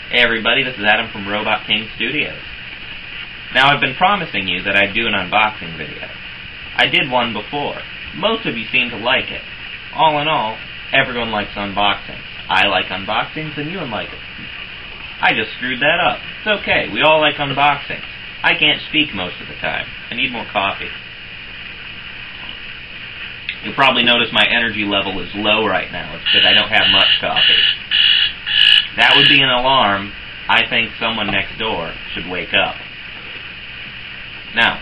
Hey everybody, this is Adam from Robot King Studios. Now I've been promising you that I'd do an unboxing video. I did one before. Most of you seem to like it. All in all, everyone likes unboxings. I like unboxings and you like it. I just screwed that up. It's okay, we all like unboxings. I can't speak most of the time. I need more coffee. You'll probably notice my energy level is low right now. It's because I don't have much coffee. That would be an alarm. I think someone next door should wake up. Now,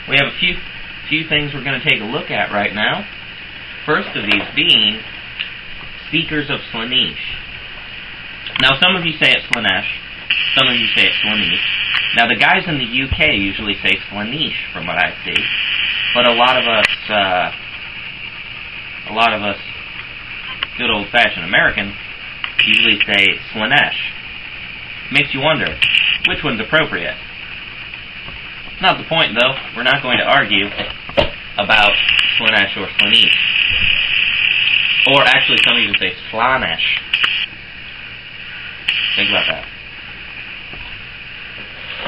we have a few things we're going to take a look at right now. First of these being Seekers of Slaanesh. Now, some of you say it's Slaanesh, some of you say it's Slaanesh. Now, the guys in the UK usually say Slaanesh, from what I see, but a lot of us good old-fashioned Americans usually say Slaanesh. Makes you wonder, which one's appropriate? Not the point, though. We're not going to argue about Slaanesh or Slaanesh. Or actually, some even say Slaanesh. Think about that.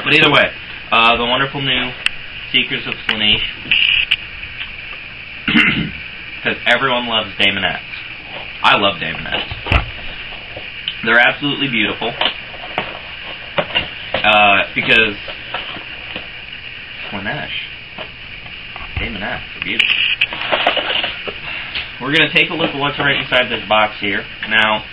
But either way, the wonderful new Seekers of Slaanesh, because everyone loves Daemonettes. I love Daemonettes. They're absolutely beautiful, because Slaanesh, Daemonettes are beautiful. We're going to take a look at what's right inside this box here. Now,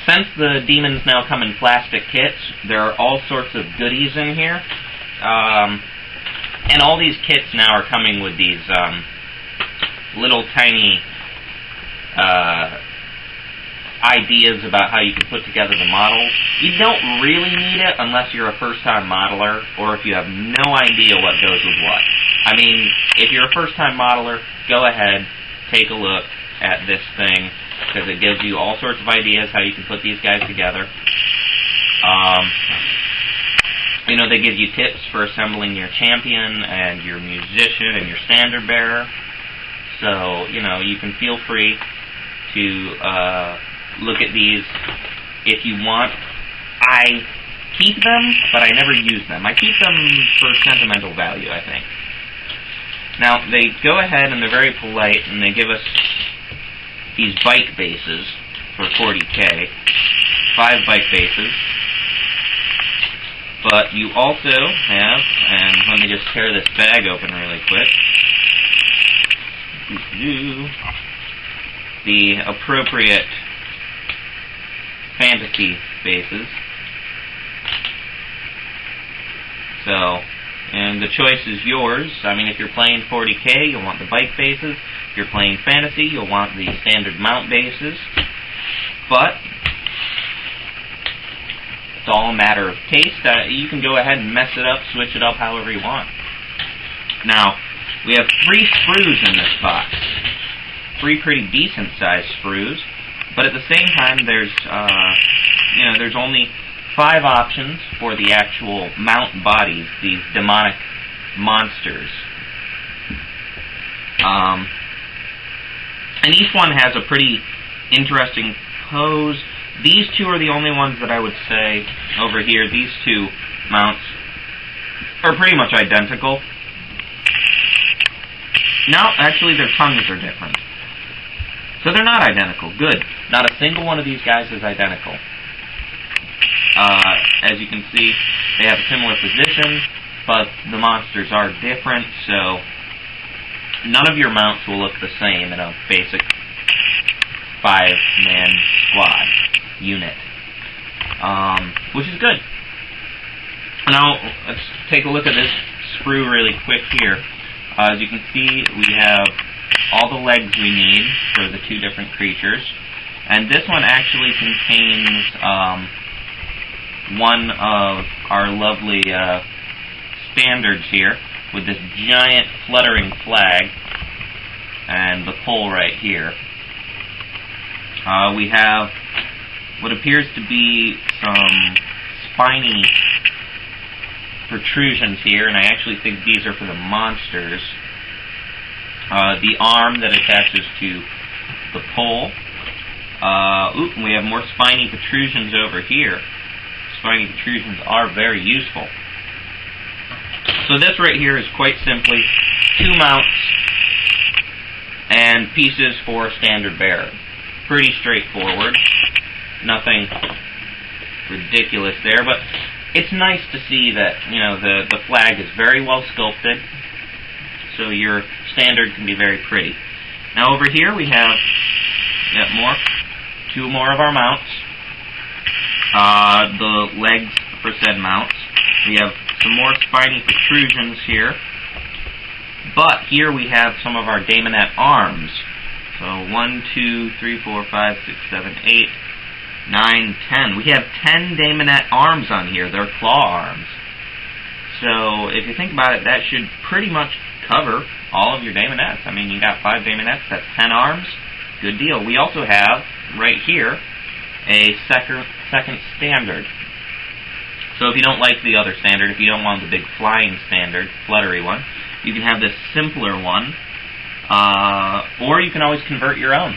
since the demons now come in plastic kits, there are all sorts of goodies in here. And all these kits now are coming with these little tiny ideas about how you can put together the models. You don't really need it unless you're a first-time modeler or if you have no idea what goes with what. I mean, if you're a first-time modeler, go ahead, take a look at this thing, because it gives you all sorts of ideas how you can put these guys together. You know, they give you tips for assembling your champion and your musician and your standard bearer. So, you know, you can feel free to look at these if you want. I keep them, but I never use them. I keep them for sentimental value, I think. Now, they go ahead and they're very polite, and they give us these bike bases for 40K, 5 bike bases. But you also have, and let me just tear this bag open really quick, the appropriate fantasy bases. So, and the choice is yours. I mean, if you're playing 40K, you'll want the bike bases. If you're playing fantasy, you'll want the standard mount bases. But it's all a matter of taste. You can go ahead and mess it up, switch it up however you want. Now, we have 3 sprues in this box. 3 pretty decent-sized sprues. But at the same time, there's only 5 options for the actual mount bodies, these demonic monsters. And each one has a pretty interesting pose. These 2 are the only ones that I would say over here. These 2 mounts are pretty much identical. No, actually their tongues are different. So they're not identical. Good. Not a single one of these guys is identical. As you can see, they have a similar position, but the monsters are different, so none of your mounts will look the same in a basic 5-man squad unit, which is good. Now, let's take a look at this sprue really quick here. As you can see, we have all the legs we need for the 2 different creatures, and this one actually contains one of our lovely standards here, with this giant fluttering flag and the pole right here. We have what appears to be some spiny protrusions here, and I actually think these are for the monsters. The arm that attaches to the pole. And we have more spiny protrusions over here. Spiny protrusions are very useful. So this right here is quite simply 2 mounts and pieces for standard bearer. Pretty straightforward. Nothing ridiculous there, but it's nice to see that, you know, the flag is very well sculpted, so your standard can be very pretty. Now over here we have two more of our mounts. The legs for said mounts. We have some more spiny protrusions here. But here we have some of our Daemonette arms. So 1, 2, 3, 4, 5, 6, 7, 8, 9, 10. We have 10 Daemonette arms on here. They're claw arms. So if you think about it, that should pretty much cover all of your Daemonettes. I mean, you got 5 Daemonettes, that's 10 arms. Good deal. We also have, right here, a second standard. So if you don't like the other standard, if you don't want the big flying standard, fluttery one, you can have this simpler one, or you can always convert your own.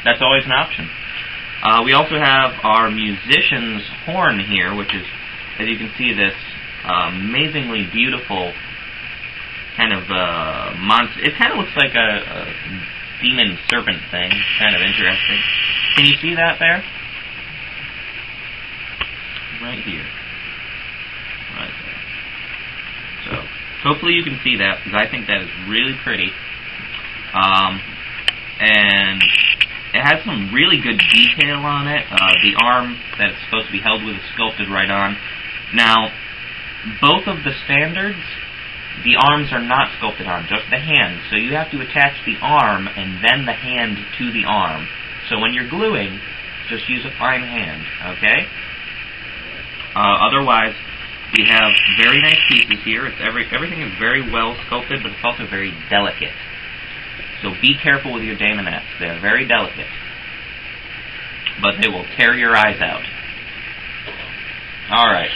That's always an option. We also have our musician's horn here, which is, as you can see, this amazingly beautiful kind of monster. It kind of looks like a demon serpent thing. Kind of interesting. Can you see that there? Right here. Right there. So, hopefully you can see that, because I think that is really pretty. And it has some really good detail on it. The arm that it's supposed to be held with is sculpted right on. Now, both of the standards, the arms are not sculpted on, just the hand. So you have to attach the arm and then the hand to the arm. So when you're gluing, just use a fine hand, okay? Otherwise, we have very nice pieces here. Everything is very well sculpted, but it's also very delicate. So be careful with your Daemonettes. They're very delicate. But they will tear your eyes out. Alright.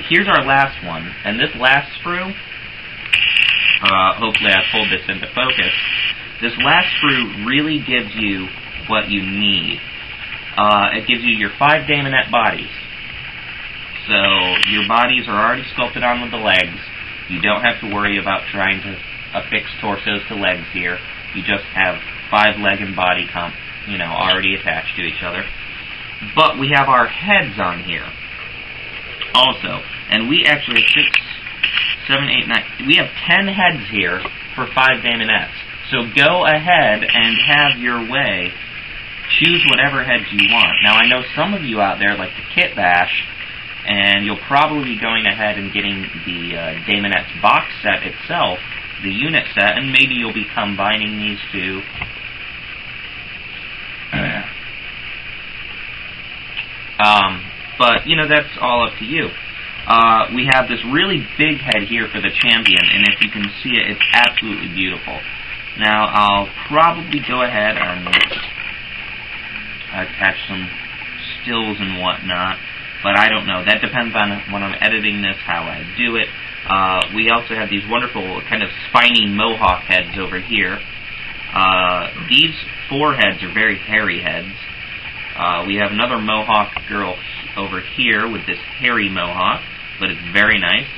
Here's our last one. And this last sprue, hopefully I pulled this into focus, this last sprue really gives you what you need. It gives you your 5 Daemonette bodies. So your bodies are already sculpted on with the legs. You don't have to worry about trying to affix torsos to legs here. You just have 5 leg and body already attached to each other. But we have our heads on here also. And we actually have 6, 7, 8, 9. We have 10 heads here for 5 Daemonettes. So go ahead and have your way. Choose whatever heads you want. Now, I know some of you out there like to kit bash, and you'll probably be going ahead and getting the Daemonettes box set itself, the unit set, and maybe you'll be combining these two. But, you know, that's all up to you. We have this really big head here for the champion, and if you can see it, it's absolutely beautiful. Now, I'll probably go ahead and attach some stills and whatnot, but I don't know. That depends on when I'm editing this, how I do it. We also have these wonderful kind of spiny mohawk heads over here. These 4 heads are very hairy heads. We have another mohawk girl over here with this hairy mohawk, but it's very nice.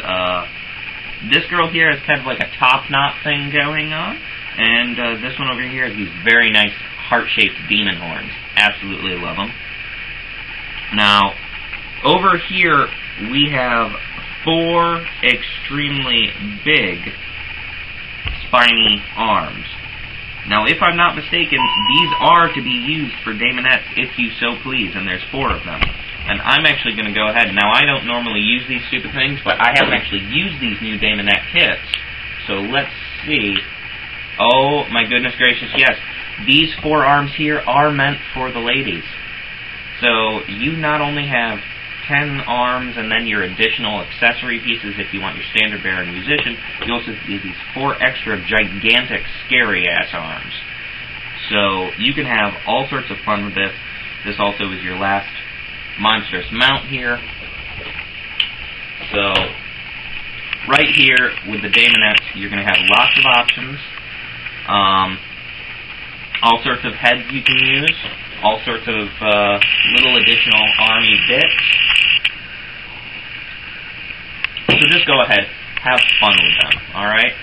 This girl here has kind of like a top knot thing going on, and this one over here has these very nice heart-shaped demon horns. Absolutely love them. Now, over here we have 4 extremely big spiny arms. Now, if I'm not mistaken, these are to be used for Daemonettes if you so please, and there's 4 of them. And I'm actually going to go ahead. Now, I don't normally use these stupid things, but I haven't actually used these new Daemonette kits. So let's see. Oh, my goodness gracious, yes. These 4 arms here are meant for the ladies. So you not only have 10 arms and then your additional accessory pieces if you want your standard bearer and musician, you also have these 4 extra gigantic scary-ass arms. So you can have all sorts of fun with this. This also is your last monstrous mount here. So right here with the Daemonettes, you're going to have lots of options. All sorts of heads you can use, all sorts of little additional army bits. So just go ahead, have fun with them, alright?